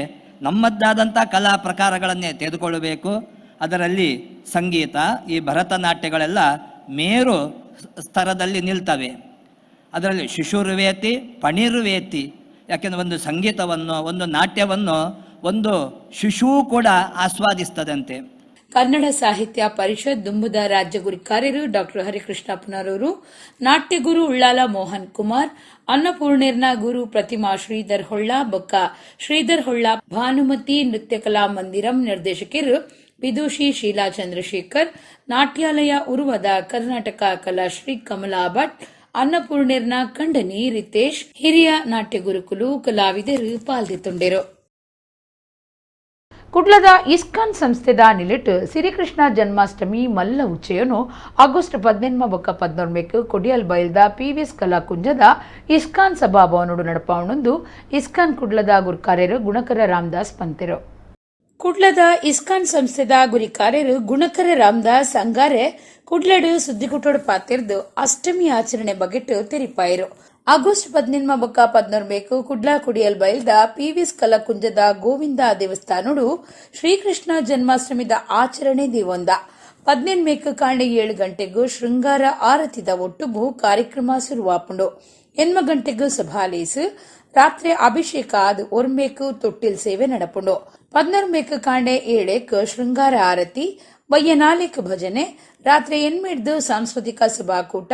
S9: ನಮ್ಮದ್ದಾದಂಥ ಕಲಾ ಪ್ರಕಾರಗಳನ್ನೇ ತೆಗೆದುಕೊಳ್ಳಬೇಕು. ಅದರಲ್ಲಿ ಸಂಗೀತ, ಈ ಭರತನಾಟ್ಯಗಳೆಲ್ಲ ಮೇರು ಸ್ತರದಲ್ಲಿ ನಿಲ್ತವೆ. ಅದರಲ್ಲಿ ಶಿಶುರ್ವೇತಿ ಪಣಿರ್ವೇತಿ. ಯಾಕೆಂದರೆ ಒಂದು ಸಂಗೀತವನ್ನು, ಒಂದು ನಾಟ್ಯವನ್ನು ಒಂದು ಶಿಶು ಕೂಡ ಆಸ್ವಾದಿಸ್ತದಂತೆ.
S1: ಕನ್ನಡ ಸಾಹಿತ್ಯ ಪರಿಷತ್ ದುಂಬುದ ರಾಜ್ಯ ಗುರಿ ಕಾರ್ಯರು ಡಾಕ್ಟರ್ ಹರಿಕೃಷ್ಣಪ್ಪನವರು, ನಾಟ್ಯಗುರು ಉಳ್ಳಾಲ ಮೋಹನ್ ಕುಮಾರ್, ಅನ್ನಪೂರ್ಣೇರ್ನ ಗುರು ಪ್ರತಿಮಾ ಶ್ರೀಧರ್ ಹೊಳ್ಳ ಬೊಕ್ಕ ಶ್ರೀಧರ್ ಹೊಳ್ಳ ಭಾನುಮತಿ ನೃತ್ಯ ಕಲಾ ಮಂದಿರಂ ನಿರ್ದೇಶಕರು ವಿದೂಷಿ ಶೀಲಾ ಚಂದ್ರಶೇಖರ್, ನಾಟ್ಯಾಲಯ ಉರುವದ ಕರ್ನಾಟಕ ಕಲಾಶ್ರೀ ಕಮಲಾ ಭಟ್, ಅನ್ನಪೂರ್ಣೇರ್ನ ಕಂಡನಿ ರಿತೇಶ್, ಹಿರಿಯ ನಾಟ್ಯ ಗುರುಕುಲು ಕಲಾವಿದರು ಪಾಲ್ಗೊಂಡಿರು. ಕುಡ್ಲದ ಇಸ್ಕಾನ್ ಸಂಸ್ಥೆದ ನಿಲಿಟ್ ಶ್ರೀಕೃಷ್ಣ ಜನ್ಮಾಷ್ಟಮಿ ಮಲ್ಲ ಉಚ್ಚೆಯನ್ನು ಆಗಸ್ಟ್ 17 ಕೊಡಿಯಲ್ ಬೈಲ್ದ ಪಿವಿಎಸ್ ಕಲಾಕುಂಜದ ಇಸ್ಕಾನ್ ಸಭಾಭವನೋಡು ನಡಪಾವಣೊಂದು ಇಸ್ಕಾನ್ ಕುಡ್ಲದ ಗುರುಕಾರ್ಯರು ಗುಣಕರ ರಾಮದಾಸ್ ಪಂತೆರು. ಕುಡ್ಲದ ಇಸ್ಕಾನ್ ಸಂಸ್ಥೆದ ಗುರಿಕಾರ್ಯರು ಗುಣಕರ ರಾಮದಾಸ್ ಅಂಗಾರೆ ಕುಡ್ಲಡು ಸುದ್ದಿಗುಟ್ಟೋಡು ಪಾತಿರ್ದು ಅಷ್ಟಮಿ ಆಚರಣೆ ಬಗೆಟ್ಟು ತೆರಿಪಾಯಿರು. ಆಗಸ್ಟ್ 17 ಕುಡ್ಲಾ ಕುಡಿಯಲ್ ಬೈಲ್ದ ಪಿವಿಎಸ್ ಕಲಾಕುಂಜದ ಗೋವಿಂದ ದೇವಸ್ಥಾನಡು ಶ್ರೀಕೃಷ್ಣ ಜನ್ಮಾಷ್ಟಮಿದ ಆಚರಣೆ ದಿವೊಂದ 17 ಕಾಣೆ 7 ಗಂಟೆಗೂ ಶೃಂಗಾರ ಆರತಿದ ಒಟ್ಟುಗೂ ಕಾರ್ಯಕ್ರಮ ಶುರುವಾಪುಂಡು. 8 ಗಂಟೆಗೂ ಸಭಾಲೇಸು ರಾತ್ರಿ ಅಭಿಷೇಕ ಆದ ಒರ್ಮೇಕು ತೊಟ್ಟಿಲ್ ಸೇವೆ ನಡಪುಂಡು. 11 ಕಾಣೆ 7 ಶೃಂಗಾರ ಆರತಿ, ಬಯ್ಯನಾಲೇಕ ಭಜನೆ, ರಾತ್ರಿ 8 ಸಾಂಸ್ಕೃತಿಕ ಸಭಾಕೂಟ,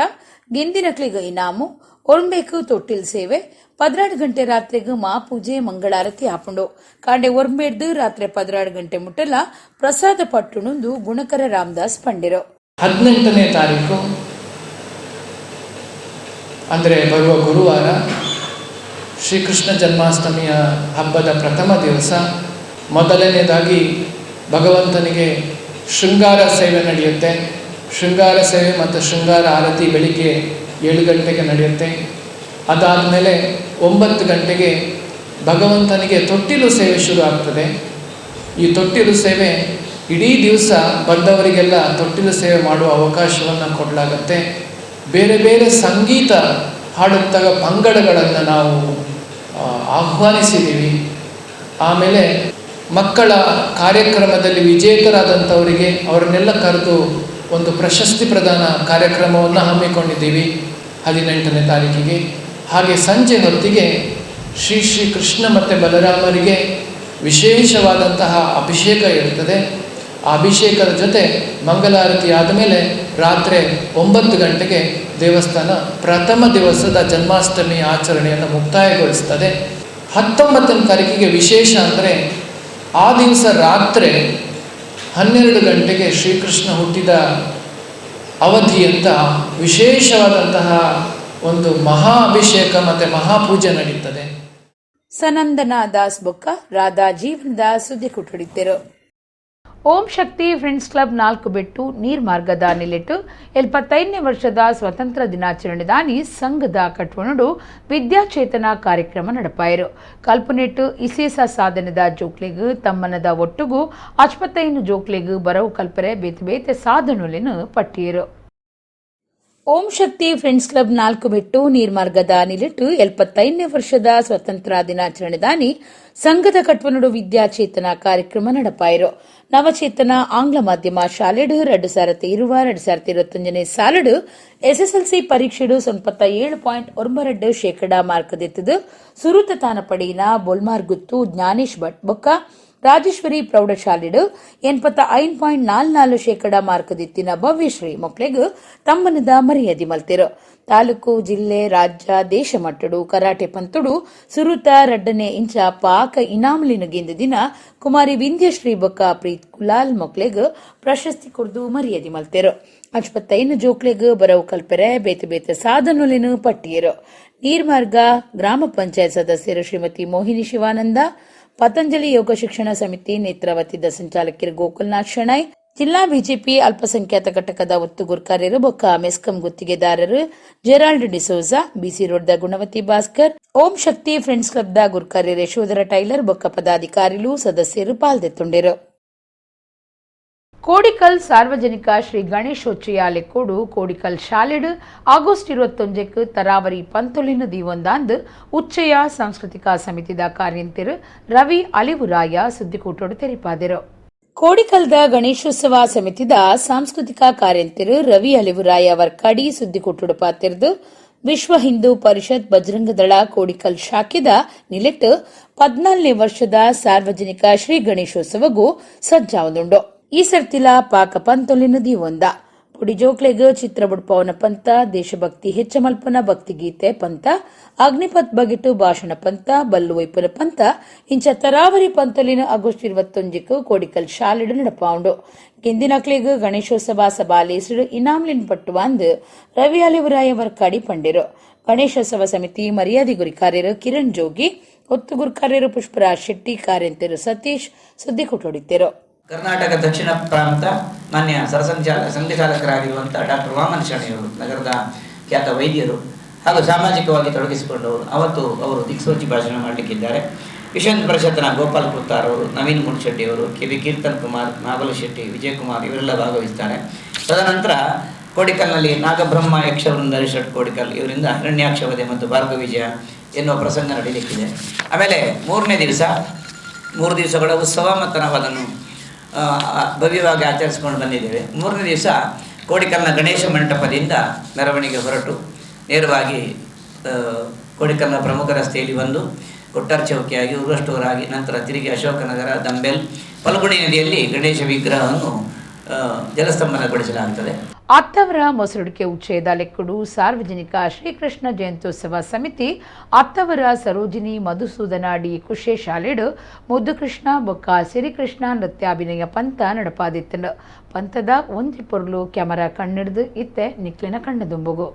S1: ಗೆಂದಿನಕ್ಲಿಗ ಇನಾಮು, ಒರ್ಮೇಕು ತೊಟ್ಟಿಲ್ ಸೇವೆ, 12 ಗಂಟೆ ರಾತ್ರಿಗೂ ಮಹಾಪೂಜೆ ಮಂಗಳಾರತಿ ಆಪುಂಡು. ಕಾಂಡೆ ಒರ್ಮೇಡ್ದು ರಾತ್ರಿ 12 ಗಂಟೆ ಮುಟ್ಟಲ ಪ್ರಸಾದ ಪಟ್ಟುಣುಂದು ಗುಣಕರ ರಾಮದಾಸ್ ಪಂಡಿರು.
S10: 18ನೇ ತಾರೀಕು ಅಂದರೆ ಬರುವ ಗುರುವಾರ ಶ್ರೀಕೃಷ್ಣ ಜನ್ಮಾಷ್ಟಮಿಯ ಹಬ್ಬದ ಪ್ರಥಮ ದಿವಸ ಮೊದಲನೇದಾಗಿ ಭಗವಂತನಿಗೆ ಶೃಂಗಾರ ಸೇವೆ ನಡೆಯುತ್ತೆ. ಶೃಂಗಾರ ಸೇವೆ ಮತ್ತು ಶೃಂಗಾರ ಆರತಿ ಬೆಳಿಗ್ಗೆ 7 ಗಂಟೆಗೆ ನಡೆಯುತ್ತೆ. ಅದಾದಮೇಲೆ 9 ಗಂಟೆಗೆ ಭಗವಂತನಿಗೆ ತೊಟ್ಟಿಲು ಸೇವೆ ಶುರು ಆಗ್ತದೆ. ಈ ತೊಟ್ಟಿಲು ಸೇವೆ ಇಡೀ ದಿವಸ ಬಂದವರಿಗೆಲ್ಲ ತೊಟ್ಟಿಲು ಸೇವೆ ಮಾಡುವ ಅವಕಾಶವನ್ನು ಕೊಡಲಾಗತ್ತೆ. ಬೇರೆ ಬೇರೆ ಸಂಗೀತ ಹಾಡುತ್ತಾ ಪಂಗಡಗಳನ್ನು ನಾವು ಆಹ್ವಾನಿಸಿದ್ದೀವಿ. ಆಮೇಲೆ ಮಕ್ಕಳ ಕಾರ್ಯಕ್ರಮದಲ್ಲಿ ವಿಜೇತರಾದಂಥವರಿಗೆ ಅವರನ್ನೆಲ್ಲ ಕರೆದು ಒಂದು ಪ್ರಶಸ್ತಿ ಪ್ರದಾನ ಕಾರ್ಯಕ್ರಮವನ್ನು ಹಮ್ಮಿಕೊಂಡಿದ್ದೀವಿ 18ನೇ ತಾರೀಕಿಗೆ. ಹಾಗೆ ಸಂಜೆ ಹೊತ್ತಿಗೆ ಶ್ರೀ ಕೃಷ್ಣ ಮತ್ತು ಬಲರಾಮರಿಗೆ ವಿಶೇಷವಾದಂತಹ ಅಭಿಷೇಕ ಇರುತ್ತದೆ. ಆ ಅಭಿಷೇಕದ ಜೊತೆ ಮಂಗಲಾರತಿ ಆದಮೇಲೆ ರಾತ್ರಿ 9 ಗಂಟೆಗೆ ದೇವಸ್ಥಾನ ಪ್ರಥಮ ದಿವಸದ ಜನ್ಮಾಷ್ಟಮಿ ಆಚರಣೆಯನ್ನು ಮುಕ್ತಾಯಗೊಳಿಸ್ತದೆ. 19ನೇ ತಾರೀಕಿಗೆ ವಿಶೇಷ ಅಂದರೆ ಆ ದಿವಸ ರಾತ್ರಿ 12 ಗಂಟೆಗೆ ಶ್ರೀಕೃಷ್ಣ ಹುಟ್ಟಿದ ಅವಧಿ ಅಂತ ವಿಶೇಷವಾದಂತಹ ಒಂದು ಮಹಾ ಅಭಿಷೇಕ ಮತ್ತು ಮಹಾಪೂಜೆ ನಡೀತದೆ.
S1: ಸನಂದನ ದಾಸ್ ಬೊಕ್ಕ ರಾಧಾ ಜೀವನದ ಸುದ್ದಿ ಕುಟುಡಿದ್ದರು. ಓಂ ಶಕ್ತಿ ಫ್ರೆಂಡ್ಸ್ ಕ್ಲಬ್ 4 ಬೆಟ್ಟು ನೀರ್ ಮಾರ್ಗದ ನಿಲಿಟ್ಟು 75ನೇ ವರ್ಷದ ಸ್ವಾತಂತ್ರ್ಯ ದಿನಾಚರಣೆ ದಾನಿ ಸಂಘದ ಕಟ್ವಣಡು ವಿದ್ಯಾಚೇತನ ಕಾರ್ಯಕ್ರಮ ನಡಪಾಯಿರು. ಕಲ್ಪನೆಟ್ಟು ಇಸೇಸ ಸಾಧನದ ಜೋಕ್ಲೆಗು ತಮ್ಮನದ ಒಟ್ಟುಗೂ 75 ಜೋಕ್ಲೆಗು ಬರವು ಕಲ್ಪರೆ ಬೇತೆ ಬೇತೆ ಸಾಧನೊಲಿನ ಪಟ್ಟಿಯರು. ಓಂ ಶಕ್ತಿ ಫ್ರೆಂಡ್ಸ್ ಕ್ಲಬ್ 4 ಬೆಟ್ಟು ನೀರ್ ಮಾರ್ಗದ ನಿಲಿಟ್ಟು 75ನೇ ವರ್ಷದ ಸ್ವಾತಂತ್ರ್ಯ ದಿನಾಚರಣೆ ದಾನಿ ಸಂಘದ ಕಟ್ವನಡು ವಿದ್ಯಾಚೇತನ ಕಾರ್ಯಕ್ರಮ ನಡಪಾಯಿರು. ನವಚೇತನ ಆಂಗ್ಲ ಮಾಧ್ಯಮ ಶಾಲೆಡು 2020-2021 ಸಾಲಡು ಎಸ್ಎಸ್ಎಲ್ಸಿ ಪರೀಕ್ಷೆಡು 97.92% ಮಾರ್ಕದೆತ್ತದು ಸುರುತ ತಾನ ಪಡೆಯಿನ ಬೊಲ್ಮಾರ್ಗುತ್ತು ಜ್ಞಾನೇಶ್ ಭಟ್ ಬೊಕ್ಕ ರಾಜೇಶ್ವರಿ ಪ್ರೌಢಶಾಲೆಡು 85.44% ಮಾರ್ಕದಿತ್ತಿನ ಭವ್ಯಶ್ರೀ ಮೊಕ್ಲೆಗ್ ತಮ್ಮನದ ಮರ್ಯಾದೆ ಮಲ್ತಿರು. ತಾಲೂಕು, ಜಿಲ್ಲೆ, ರಾಜ್ಯ, ದೇಶ ಮಟ್ಟಡು ಕರಾಟೆ ಪಂತುಡು ಸುರುತ 2ನೇ ಇಂಚ ಪಾಕ ಇನಾಮಲಿನ ಗೆಂದ ದಿನ ಕುಮಾರಿ ವಿಂಧ್ಯಶ್ರೀ ಬೊಕ್ಕ ಪ್ರೀತ್ ಕುಲಾಲ್ ಮೊಕ್ಲೆಗ್ ಪ್ರಶಸ್ತಿ ಕುರ್ದು ಮರ್ಯಾದೆ ಮಲ್ತೆರು. 75 ಜೋಕ್ಲೆಗ್ ಬರವು ಕಲ್ಪರೆ ಬೇತೆ ಬೇತೆ ಸಾಧನೊಲಿನ ಪಟ್ಟಿಯರು. ನೀರ್ಮಾರ್ಗ ಗ್ರಾಮ ಪಂಚಾಯತ್ ಸದಸ್ಯರು ಶ್ರೀಮತಿ ಮೋಹಿನಿ ಶಿವಾನಂದ, ಪತಂಜಲಿ ಯೋಗ ಶಿಕ್ಷಣ ಸಮಿತಿ ನೇತ್ರಾವತಿದ ಸಂಚಾಲಕರು ಗೋಕುಲ್ನಾಥ್ ಶೆಣೈ, ಜಿಲ್ಲಾ ಬಿಜೆಪಿ ಅಲ್ಪಸಂಖ್ಯಾತ ಘಟಕದ ಒತ್ತುಗುರು ಕಾರ್ಯರು ಬೊಕ್ಕ ಮೆಸ್ಕಂ ಗುತ್ತಿಗೆದಾರರು ಜೆರಾಲ್ಡ್ ಡಿಸೋಜಾ, ಬಿಸಿ ರೋಡ್ದ ಗುಣವತಿ ಭಾಸ್ಕರ್, ಓಂ ಶಕ್ತಿ ಫ್ರೆಂಡ್ಸ್ ಕ್ಲಬ್ದ ಗುರುಕಾರ್ಯರು ಯಶೋಧರ ಟೈಲರ್ ಬೊಕ್ಕ ಪದಾಧಿಕಾರಿಗಳು ಸದಸ್ಯರು ಪಾಲ್ಗೊಳ್ಳುತ್ತಿದ್ದರು. ಕೋಡಿಕಲ್ ಸಾರ್ವಜನಿಕ ಶ್ರೀ ಗಣೇಶೋತ್ಸವ ಲೆಕ್ಕೋಡು ಕೋಡಿಕಲ್ ಶಾಲೆಡು ಆಗಸ್ಟ್ 21 ತರಾವರಿ ಪಂತೊಲಿನ ದೀವೊಂದಾಂದು ಉಚ್ಚಯ ಸಾಂಸ್ಕೃತಿಕ ಸಮಿತಿದ ಕಾರ್ಯಂತಿರು ರವಿ ಅಲಿವುರಾಯ ಸುದ್ದಿಕೂಟೋಡು ತೆರಿಪಾದರು. ಕೋಡಿಕಲ್ದ ಗಣೇಶೋತ್ಸವ ಸಮಿತಿದ ಸಾಂಸ್ಕೃತಿಕ ಕಾರ್ಯಂತಿರು ರವಿ ಅಲಿವುರಾಯ ವರ್ಕಾಡಿ ಸುದ್ದಿಕೂಟೋಡು ಪಾತಿರ್ದು ವಿಶ್ವ ಹಿಂದೂ ಪರಿಷತ್ ಬಜರಂಗದಳ ಕೋಡಿಕಲ್ ಶಾಖೆದ ನಿಲೆಟ್ಟು 14ನೇ ವರ್ಷದ ಸಾರ್ವಜನಿಕ ಶ್ರೀ ಗಣೇಶೋತ್ಸವಗೂ ಸಜ್ಜಾವದುಂಡು. ಈ ಸರ್ತಿಲ ಪಾಕ ಪಂತೊಲಿನ ದೀವೊಂದ ಪುಡಿ ಜೋಕ್ಲೆಗ್ ಚಿತ್ರ ಬುಡ್ಪವನ ಪಂತ ದೇಶಭಕ್ತಿ ಹೆಚ್ಚ ಮಲ್ಪನ ಭಕ್ತಿಗೀತೆ ಪಂತ ಅಗ್ನಿಪಥ್ ಬಗಿಟು ಭಾಷಣ ಪಂತ ಬಲ್ಲು ವೈಪುನ ಪಂತ ಇಂಚ ತರಾವರಿ ಪಂತೊಲಿನ ಆಗಸ್ಟ್ 21 ಕೋಡಿಕಲ್ ಶಾಲೆಡ್ ನಡಪಾಂಡು ಗೆಂದಿನಕ್ಲೆಗ್ ಗಣೇಶೋತ್ಸವ ಸಭಾಲೇಸಿಡು ಇನಾಮ್ಲಿನ್ ಪಟ್ಟುವಾಂದ್ ರವಿ ಅಲಿವರಾಯ ವರ್ಕಾಡಿ ಪಂಡಿರು ಗಣೇಶೋತ್ಸವ ಸಮಿತಿ ಮರ್ಯಾದೆ ಗುರಿಕಾರ್ಯರು ಕಿರಣ್ ಜೋಗಿ ಒತ್ತು ಗುರಿಕಾರ್ಯರು ಪುಷ್ಪರಾಜ್ ಶೆಟ್ಟಿ ಕಾರ್ಯಂತರು ಸತೀಶ್ ಸುದ್ದಿ ಕೊಟ್ಟೊಡಿದ್ದರು.
S11: ಕರ್ನಾಟಕ ದಕ್ಷಿಣ ಪ್ರಾಂತ ಮಾನ್ಯ ಸಂಘಚಾಲಕರಾಗಿರುವಂಥ ಡಾಕ್ಟರ್ ವಾಮನ ಶೆಟ್ಟಿಯವರು ನಗರದ ಖ್ಯಾತ ವೈದ್ಯರು ಹಾಗೂ ಸಾಮಾಜಿಕವಾಗಿ ತೊಡಗಿಸಿಕೊಂಡವರು ಅವತ್ತು ಅವರು ದಿಕ್ಸೂಚಿ ಭಾಷಣ ಮಾಡಲಿಕ್ಕಿದ್ದಾರೆ. ವಿಶ್ವ ಪರಿಷತ್ನ ಗೋಪಾಲ್ ಕುತ್ತಾರ್ ಅವರು, ನವೀನ್ ಮುನ್ಶೆಟ್ಟಿಯವರು, ಕೆ.ವಿ. ಕೀರ್ತನ್ ಕುಮಾರ್, ನಾಗಲ ಶೆಟ್ಟಿ, ವಿಜಯಕುಮಾರ್ ಇವರೆಲ್ಲ ಭಾಗವಹಿಸ್ತಾರೆ. ತದನಂತರ ಕೋಡಿಕಲ್ನಲ್ಲಿ ನಾಗಬ್ರಹ್ಮ ಯಕ್ಷವೃಂದ ರಿಷಡ್ ಕೋಡಿಕಲ್ ಇವರಿಂದ ಹಿರಣ್ಯಾಕ್ಷವಧೆ ಮತ್ತು ಭಾರ್ಗವ ವಿಜಯ ಎನ್ನುವ ಪ್ರಸಂಗ ನಡೆಯಲಿಕ್ಕಿದೆ. ಆಮೇಲೆ 3 ದಿವಸಗಳ ಉತ್ಸವ ಮತ್ತು ನಾವು ಅದನ್ನು ಭವ್ಯವಾಗಿ ಆಚರಿಸಿಕೊಂಡು ಬಂದಿದ್ದೇವೆ. 3ನೇ ದಿವಸ ಕೋಡಿಕಲ್ನ ಗಣೇಶ ಮಂಟಪದಿಂದ ಮೆರವಣಿಗೆ ಹೊರಟು ನೇರವಾಗಿ ಕೋಡಿಕಲ್ನ ಪ್ರಮುಖ ರಸ್ತೆಯಲ್ಲಿ ಬಂದು ಕೊಟ್ಟಾರ್ ಚೌಕಿಯಾಗಿ ಉರ್ವ ಸ್ಟೋರ್ ಆಗಿ ನಂತರ ತಿರುಗಿ ಅಶೋಕನಗರ, ದಂಬೆಲ್, ಫಲ್ಗುಣಿ ನದಿಯಲ್ಲಿ ಗಣೇಶ ವಿಗ್ರಹವನ್ನು ಜಲಸ್ತಂಭನಗೊಳಿಸಲಾಗುತ್ತದೆ.
S1: ಅತ್ತವರ ಮೊಸರುಡಿಕೆ ಉಚ್ಛೇದ ಲೆಕ್ಕಡು ಸಾರ್ವಜನಿಕ ಶ್ರೀಕೃಷ್ಣ ಜಯಂತ್ಯೋತ್ಸವ ಸಮಿತಿ ಅತ್ತವರ ಸರೋಜಿನಿ ಮಧುಸೂದನ ಡಿ ಕುಶೆ ಶಾಲೆಡು ಮುದ್ದುಕೃಷ್ಣ ಬೊಕ್ಕ ಸಿರಿಕೃಷ್ಣ ನೃತ್ಯಾಭಿನಯ ಪಂತ ನಡಪಾದಿತ್ತನು. ಪಂತದ ಒಂಜಿ ಪೊರ್ಲು ಕ್ಯಾಮರಾ ಕಣ್ಣಿಡ್ದು ಇತ್ತೆ ನಿಕ್ಲಿನ ಕಣ್ಣದುಂಬುಗು.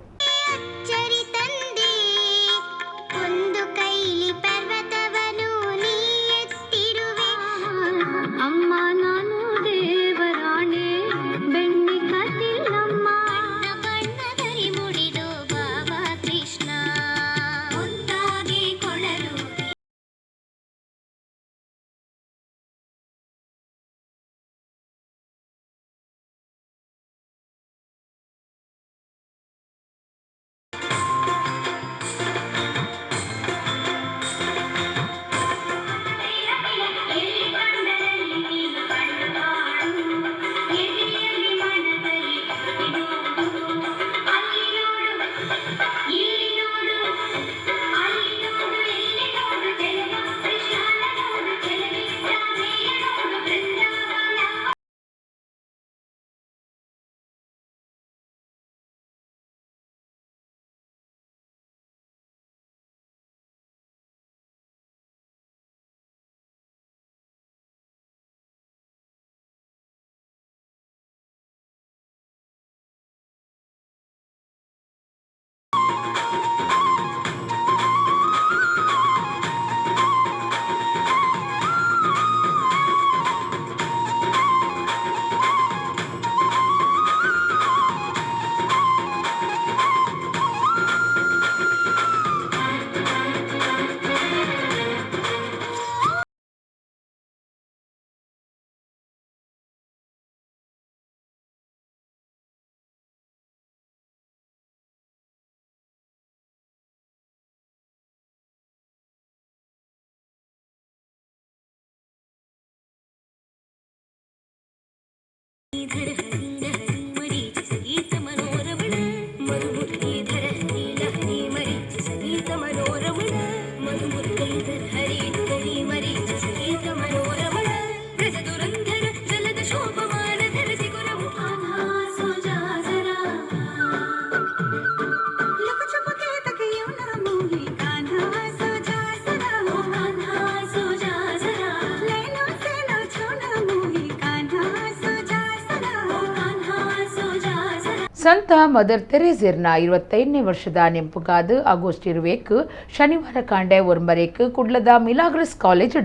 S1: ಸಂತ ಮದರ್ ತೆರೇಸಿಯರ್ನ 25ನೇ ವರ್ಷದ ನೆಂಪುಗಾದ ಆಗಸ್ಟ್ 20 ಶನಿವಾರ ಕಾಂಡೆ ಒರ್ಮರೇಕ್ ಕುಡ್ಲದ ಮಿಲಾಗ್ರಸ್ ಕಾಲೇಜ್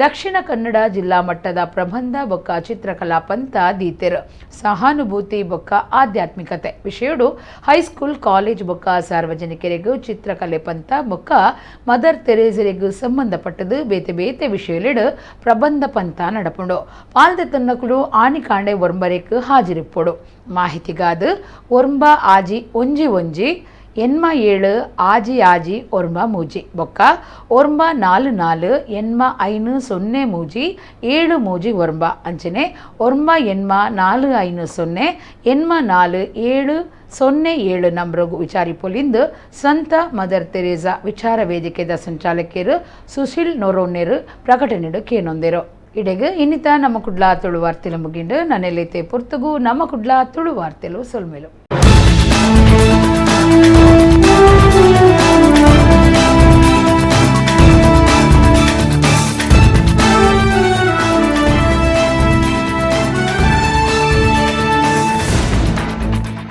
S1: ದಕ್ಷಿಣ ಕನ್ನಡ ಜಿಲ್ಲಾ ಮಟ್ಟದ ಪ್ರಬಂಧ ಬೊಕ್ಕ ಚಿತ್ರಕಲಾ ಪಂತ ದೀತೆರ್ ಸಹಾನುಭೂತಿ ಬೊಕ್ಕ ಆಧ್ಯಾತ್ಮಿಕತೆ ವಿಷಯಡು ಹೈಸ್ಕೂಲ್ ಕಾಲೇಜ್ ಬೊಕ್ಕ ಸಾರ್ವಜನಿಕರಿಗೂ ಚಿತ್ರಕಲೆ ಪಂತ ಬೊಕ್ಕ ಮದರ್ ತೆರೇಸಿಯರಿಗೂ ಸಂಬಂಧಪಟ್ಟದು ಬೇತೆ ಬೇತೆ ವಿಷಯಲೆಡ್ ಪ್ರಬಂಧ ಪಂತ ನಡಪುಂಡು ಪಾಲ್ದೆ ತನ್ನಕುಡು ಆನಿ ಕಾಂಡೆ ಒರ್ಮರೇಕ್ ಹಾಜಿರಿಪ್ಪೊಡು ಮಾಹಿತಿಗಾದ ಒರ್ಂಬ ಆಜಿ ಒಂಜಿ ಒಂಜಿ ಎನ್ಮ 7 ಆಜಿ ಆಜಿ ಒರ್ಂಬ ಮೂಜಿ ಬೊಕ್ಕ ಒರ್ಂಬ 44 ಎನ್ಮ 5 ಮೂಜಿ 7 ಮೂಜಿ ಒರ್ಂಬ ಅಂಚನೆ ಒರ್ಂಬ ಎನ್ಮ 450 ಎನ್ಮ 4707 ನಂಬರ್ಗು ವಿಚಾರಿಪೊಲಿಂದು ಸಂತ ಮದರ್ ತೆರೇಸಾ ವಿಚಾರ ವೇದಿಕೆದ ಸಂಚಾಲಕಿಯರು ಸುಶೀಲ್ ನೊರೋನೆರು ಪ್ರಕಟಣೆಡು ಕೇನೊಂದೆರು. ಇಡೆಗೆ ಇನ್ನಿತ ನಮ್ಮ ಕುಡ್ಲ ತುಳು ವಾರ್ತೆಲು ಮುಗಿಂಡು ನನ್ನೆಲ್ಲೈತೆ ಪುರ್ತಗು ನಮ್ಮ ಕುಡ್ಲ ತುಳು ವಾರ್ತೆಲು ಸೊಲ್ಮೆಲು.